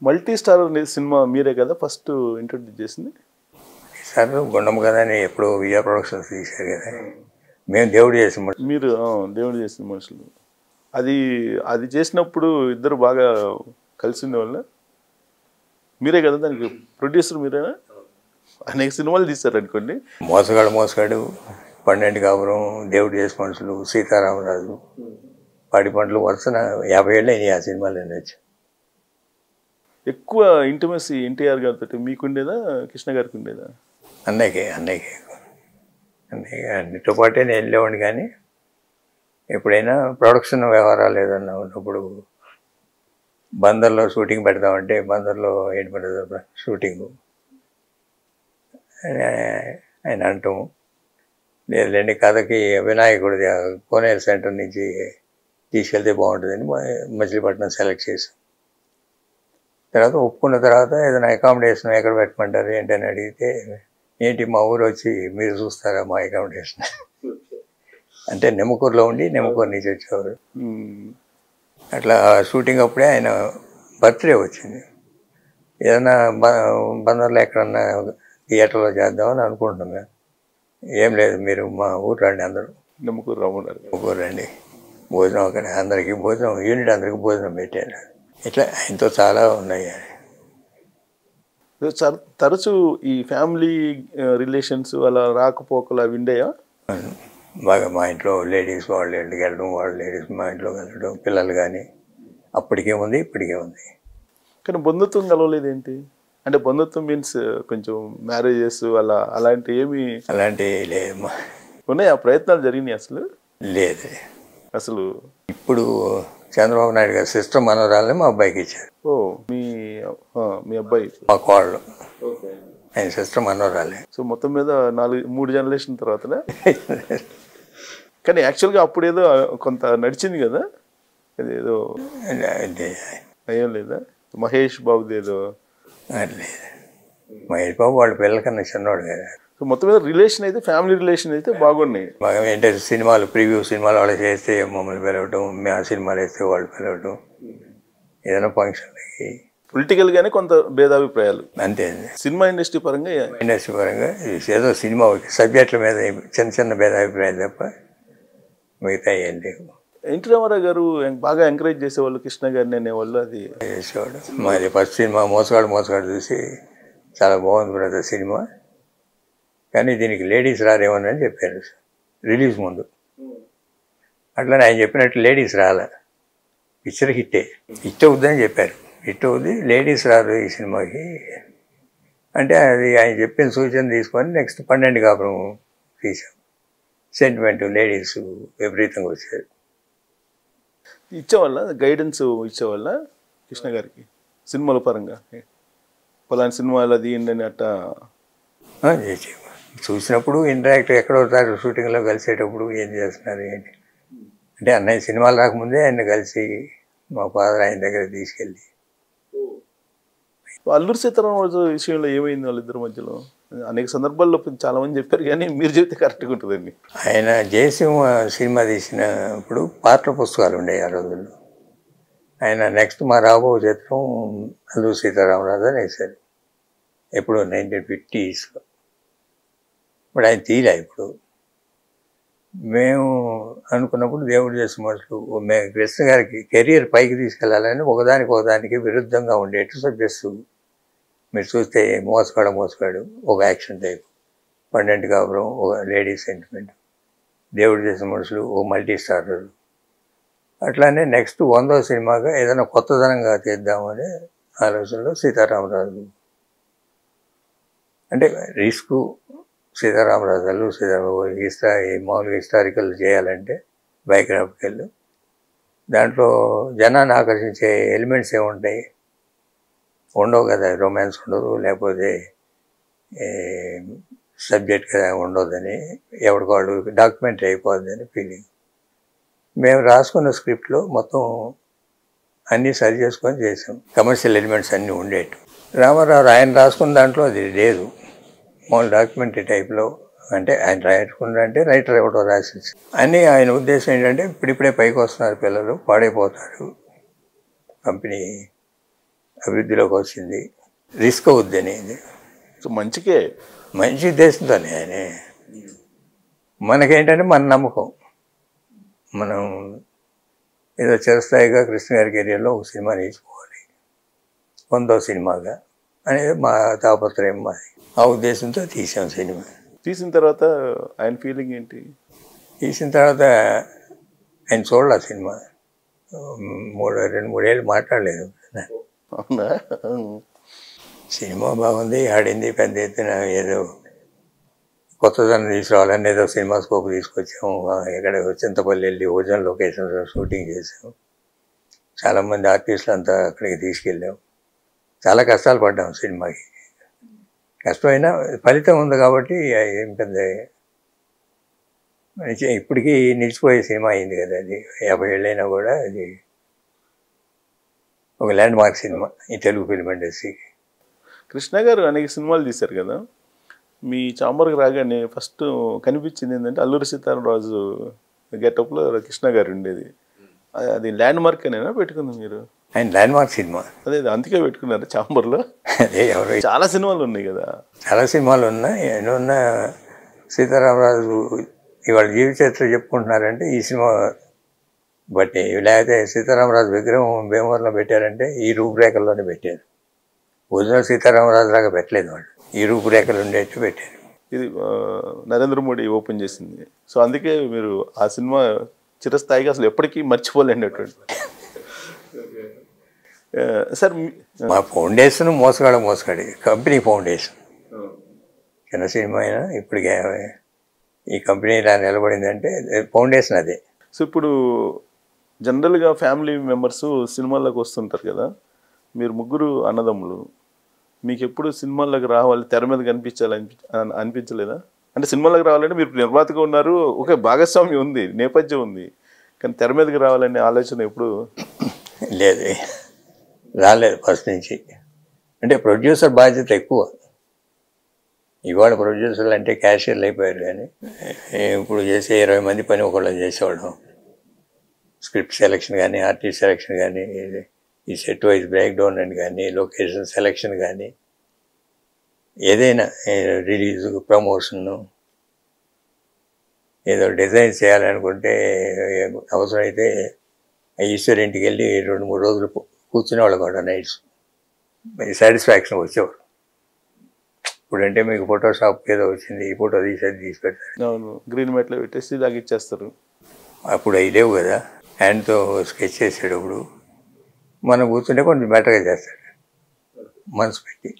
Multi star cinema మీరే కదా first introduce చేసింది? సార్ గుండమ్మ కదా అని ఎప్పుడు విజయ ప్రొడక్షన్స్ తీశారు కదా, మేము దేవుడు చేసిన మీరు దేవుడు చేసిన మనుషులు. అది అది చేసినప్పుడు ఇద్దరు బాగా కలిసి ఉండేవాళ్ళ? మీరే కదా దానికి ప్రొడ్యూసర్, మీరేనా? అనేక సినిమాలు తీశారు అనుకోండి. మోసగాడు, పన్నెండు కాపురం, దేవుడు చేసిన మనుషులు, సీతారామరాజు, పాడి పంటలు, వరుసన 50 ఏళ్ళు అయినాయి ఆ సినిమాలు వచ్చి. ఎక్కువ ఇంటిమసీ ఎన్టీఆర్ గారితో మీకుండేదా, కృష్ణ గారికి ఉండేదా? అన్నయ్యకి అన్నిటితో పాటే నేను వెళ్ళేవాడిని. కానీ ఎప్పుడైనా ప్రొడక్షన్ వ్యవహారాలు ఏదన్నా ఉన్నప్పుడు బందర్లో షూటింగ్ పెడతామంటే బందర్లో ఏంటి పెడతారు షూటింగు ఆయన అంటాము. లేదండి కథకి వినాయకుడి కోనేరు సెంటర్ నుంచి తీసుకెళ్తే బాగుంటుందని మచిలీపట్నం సెలెక్ట్ చేసాం. తర్వాత ఒప్పుకున్న తర్వాత ఏదైనా అకామిడేషన్ ఎక్కడ పెట్టమంటారు ఏంటని అడిగితే, ఏంటి మా ఊరు వచ్చి మీరు చూస్తారా మా అకామిడేషన్ అంటే నెమ్మకూరులో ఉండి నెమ్మకూరు నుంచి వచ్చేవారు. అట్లా షూటింగ్ అప్పుడే ఆయన బర్త్డే వచ్చింది. ఏదైనా బందర్లో ఎక్కడన్నా థియేటర్లో చేద్దామని అనుకుంటున్నాం మేము. ఏం లేదు, మీరు మా ఊరు రండి, అందరూ నెమ్మకూరు రండి, భోజనం అక్కడ అందరికీ భోజనం, యూనిట్ అందరికీ భోజనం పెట్టారు. ఇట్లా ఆయనతో చాలా ఉన్నాయి. తరచూ ఈ ఫ్యామిలీ రిలేషన్స్ అలా రాకపోకలు అవి ఉండేయా? బాగా మా ఇంట్లో లేడీస్ వాళ్ళ ఇంటికి వెళ్ళడం, వాళ్ళ లేడీస్ మా ఇంట్లో వెళ్ళడం, పిల్లలు కానీ అప్పటికే ఉంది ఇప్పటికే ఉంది. కానీ బంధుత్వం కలవలేదేంటి? అంటే బంధుత్వం మీన్స్ కొంచెం మ్యారేజెస్ అలా అలాంటివి ఏమి? అలాంటివి లేదమ్మా. ఉన్నాయి, ఆ ప్రయత్నాలు జరిగినాయి అసలు? లేదు అసలు. ఇప్పుడు చంద్రబాబు నాయుడు గారు సిస్టర్ మనోరాలని మా అబ్బాయికి ఇచ్చారు. మీ అబ్బాయి మా కోళ్ళు ఆయన సిస్టర్ మనోరాలే. సో మొత్తం మీద 3 జనరేషన్ తర్వాతనే. కానీ యాక్చువల్గా అప్పుడు ఏదో కొంత నడిచింది కదా, అదేదో ఏం లేదా? మహేష్ బాబుది ఏదో లేదు. మహేష్ బాబు వాళ్ళ పిల్లల కన్నా చిన్నవాడు కదా. సో మొత్తం మీద రిలేషన్ అయితే, ఫ్యామిలీ రిలేషన్ అయితే బాగున్నాయి. బాగా ఏంటంటే సినిమాలు, ప్రివ్యూ సినిమాలు వాళ్ళు చేస్తే మమ్మల్ని పిలవటం, మేము ఆ సినిమాలు వేస్తే వాళ్ళు పిలవటం, ఏదైనా ఫంక్షన్లకి. పొలిటికల్గానే కొంత భేదాభిప్రాయాలు అంతే. సినిమా ఇండస్ట్రీ పరంగా ఏదో సినిమా సబ్జెక్టుల మీద చిన్న భేదాభిప్రాయాలు తప్ప మిగతా ఏం లేవు. ఎన్టీ రామారావు గారు బాగా ఎంకరేజ్ చేసేవాళ్ళు కృష్ణ గారిని అనేవాళ్ళు. అది చేసేవాడు. మరి ఫస్ట్ సినిమా మోసగాడు చూసి చాలా బాగుంది బ్రదర్ సినిమా, కానీ దీనికి లేడీస్ రారేమని అని చెప్పారు రిలీజ్ ముందు. అట్లా ఆయన చెప్పినట్టు లేడీస్ రాలే, పిక్చర్ హిట్ అవుద్దని చెప్పారు. హిట్ అవుద్ది, లేడీస్ రారు ఈ సినిమాకి అంటే అది ఆయన చెప్పిన సూచన తీసుకొని నెక్స్ట్ 12 కాపురం తీసాం. సెంటిమెంట్, లేడీస్ విపరీతంగా వచ్చారు. ఇచ్చేవాళ్ళ గైడెన్స్ ఇచ్చేవాళ్ళ కృష్ణ గారికి సినిమాల పరంగా? పలానా సినిమాలు అది ఏంటని అట్టా చూసినప్పుడు ఇంటరాక్ట్ ఎక్కడవుతారు షూటింగ్లో కలిసేటప్పుడు ఏం చేస్తున్నారు ఏంటి అంటే, అన్నయ్య సినిమాలు రాకముందే ఆయన కలిసి మా ఫాదర్ ఆయన దగ్గర తీసుకెళ్ళి. అల్లూరి సీతారామరాజు విషయంలో ఏమైంది వాళ్ళిద్దరి మధ్యలో? అనేక సందర్భాల్లో చాలా మంది చెప్పారు, కానీ మీరు చెప్తే కరెక్ట్గా ఉంటుందండి. ఆయన జయసింహ సినిమా తీసినప్పుడు పాటల పుస్తకాలు ఉండేవి ఆ రోజుల్లో. ఆయన నెక్స్ట్ మా రాబో చిత్రం అల్లూరి సీతారామరాజు అని వేశారు, ఎప్పుడు 1950s. ఇప్పుడు ఆయన తీలే. ఇప్పుడు మేము అనుకున్నప్పుడు దేవుడు చేసిన మనుషులు మేము కృష్ణ గారికి కెరీర్ పైకి తీసుకెళ్ళాలని ఒకదానికి విరుద్ధంగా ఉండేట్టు సబ్జెక్ట్స్ మీరు చూస్తే, మోసగాడు ఒక యాక్షన్ టైప్, 12 కాపురం ఒక లేడీస్ సెంటిమెంట్, దేవుడు చేసిన మనుషులు ఒక మల్టీ స్టారర్. అట్లానే నెక్స్ట్ 100వ సినిమాగా ఏదైనా కొత్తదనంగా తీద్దామనే ఆలోచనలో సీతారామరాజు. అంటే రిస్క్ సీతారామరాజు, అల్లూరి సీతారామరాజు మామూలుగా హిస్టారికల్ చేయాలంటే బయోగ్రాఫికల్, దాంట్లో జనాన్ని ఆకర్షించే ఎలిమెంట్స్ ఏముంటాయి? ఉండవు కదా, రొమాన్స్ ఉండదు, లేకపోతే సబ్జెక్ట్ కదా ఉండదని, ఎవరికాళ్ళు డాక్యుమెంటరీ అయిపోద్దని ఫీలింగ్. మేము రాసుకున్న స్క్రిప్ట్లో మొత్తం అన్నీ సరి చేసుకొని చేసాం. కమర్షియల్ ఎలిమెంట్స్ అన్నీ ఉండేట్టు. రామారావు ఆయన రాసుకున్న దాంట్లో అది లేదు, మామూలు డాక్యుమెంటరీ టైప్లో. అంటే ఆయన రాయకుండా అంటే రైటర్ ఎవడో రాసేసి అని. ఆయన ఉద్దేశం ఏంటంటే, ఇప్పుడిప్పుడే పైకి వస్తున్నారు పిల్లలు, పాడైపోతారు, కంపెనీ అభివృద్ధిలోకి వచ్చింది, రిస్క్ అవుద్దని. సో మంచికే. మంచి ఉద్దేశంతోనే ఆయన. మనకేంటంటే మన నమ్మకం, మనం ఏదో చిరస్థాయిగా కృష్ణ గారి కెరియర్లో ఒక సినిమా నేర్చుకోవాలి, 100వ సినిమాగా అనేది మా తాపత్రయం మాది. ఆ ఉద్దేశంతో తీసాం సినిమా. తీసిన తర్వాత ఆయన ఫీలింగ్ ఏంటి? తీసిన తర్వాత ఆయన చూడాల సినిమా, 2-3 ఏళ్ళు మాట్లాడలేదు. అవునా? సినిమా బాగుంది, ఆడింది, పెద్ద ఎత్తున ఏదో కొత్తదనం తీసుకురావాలని ఏదో సినిమా స్కోప్ తీసుకొచ్చాము. ఇక్కడ చింతపల్లి వెళ్ళి ఓజన్ లొకేషన్ షూటింగ్ చేసాం. చాలామంది ఆర్టిస్టులు అంతా అక్కడికి తీసుకెళ్ళాం. చాలా కష్టాలు పడ్డాం సినిమాకి. కష్టమైనా ఫలితం ఉంది కాబట్టి ఏం పెద్ద ఇప్పటికీ నిలిచిపోయే సినిమా అయింది కదా. అది 50 ఏళ్ళైనా కూడా అది ఒక ల్యాండ్ మార్క్ సినిమా ఈ తెలుగు ఫిల్మ్ ఇండస్ట్రీకి. కృష్ణ గారు అనేక సినిమాలు తీశారు కదా. మీ చాంబర్కి రాగానే ఫస్ట్ కనిపించింది ఏంటంటే అల్లూరి సీతారామరాజు గెటప్లో కృష్ణ గారు ఉండేది. అది ల్యాండ్ మార్క్ అనేనా పెట్టుకుంది మీరు? ఆయన ల్యాండ్ మార్క్ సినిమా. అదే అందుకే పెట్టుకున్నారు చాంబర్లో. అదే ఎవరు చాలా సినిమాలు ఉన్నాయి కదా. చాలా సినిమాలు ఉన్నాయి. ఎన్నున్న సీతారామరాజు ఇవాళ జీవిత చరిత్ర చెప్పుకుంటున్నారంటే ఈ సినిమా బట్టి. లేకపోతే సీతారామరాజు విగ్రహం భీమవరంలో పెట్టారంటే ఈ రూపురేఖల్లోనే పెట్టారు. ఒరిజినల్ సీతారామరాజు లాగా పెట్టలేదు వాళ్ళు, ఈ రూపురేఖలు ఉండేట్టు పెట్టారు. ఇది నరేంద్ర మోడీ ఓపెన్ చేసింది. సో అందుకే మీరు ఆ సినిమా చిరస్థాయిగా అసలు ఎప్పటికీ మర్చిపోలేనటువంటి. సార్ మా ఫౌండేషన్ మోసగాడి కంపెనీ ఫౌండేషన్. చిన్న సినిమా అయినా ఇప్పటికే ఈ కంపెనీ ఇలా నిలబడిందంటే ఫౌండేషన్ అదే. సో ఇప్పుడు జనరల్గా ఫ్యామిలీ మెంబర్స్ సినిమాల్లోకి వస్తుంటారు కదా. మీరు ముగ్గురు అన్నదమ్ములు, మీకు ఎప్పుడు సినిమాల్లోకి రావాలి, తెర మీద కనిపించాలి అనిపించలేదా? అంటే సినిమాల్లోకి రావాలంటే మీరు నిర్మాతగా ఉన్నారు, ఒక భాగస్వామ్యం ఉంది, నేపథ్యం ఉంది, కానీ తెర మీదకి రావాలనే ఆలోచన ఎప్పుడు లేదు, రాలేదు ఫస్ట్ నుంచి. అంటే ప్రొడ్యూసర్ బాధ్యత ఎక్కువ. ఇవాళ ప్రొడ్యూసర్లు అంటే క్యాషియర్లు అయిపోయారు, కానీ ఇప్పుడు చేసే 20 మంది పని ఒకళ్ళని చేసేవాళ్ళం. స్క్రిప్ట్ సెలెక్షన్ కానీ, ఆర్టిస్ట్ సెలెక్షన్ కానీ, ఈ సెట్ వైజ్ బ్రేక్ డౌన్ అని కానీ, లొకేషన్ సెలెక్షన్ కానీ, ఏదైనా రిలీజు, ప్రమోషను, ఏదో డిజైన్ చేయాలనుకుంటే అవసరమైతే ఈశ్వర్ ఇంటికి వెళ్ళి 2-3 రోజులు కూర్చునేవాళ్ళు కూడా నైట్స్. సాటిస్ఫాక్షన్ వచ్చేవారు. ఇప్పుడంటే మీకు ఫోటోషాప్ ఏదో వచ్చింది, ఈ ఫోటో తీసి పెడతారు. అవును, గ్రీన్ మ్యాట్లో పెట్టేసి లాగిచ్చేస్తారు. అప్పుడు అవి లేవు కదా. హ్యాండ్తో స్కెచ్ చేసేటప్పుడు మనం కూర్చుంటే కొంచెం బెటర్గా చేస్తాడు మనసు పెట్టి.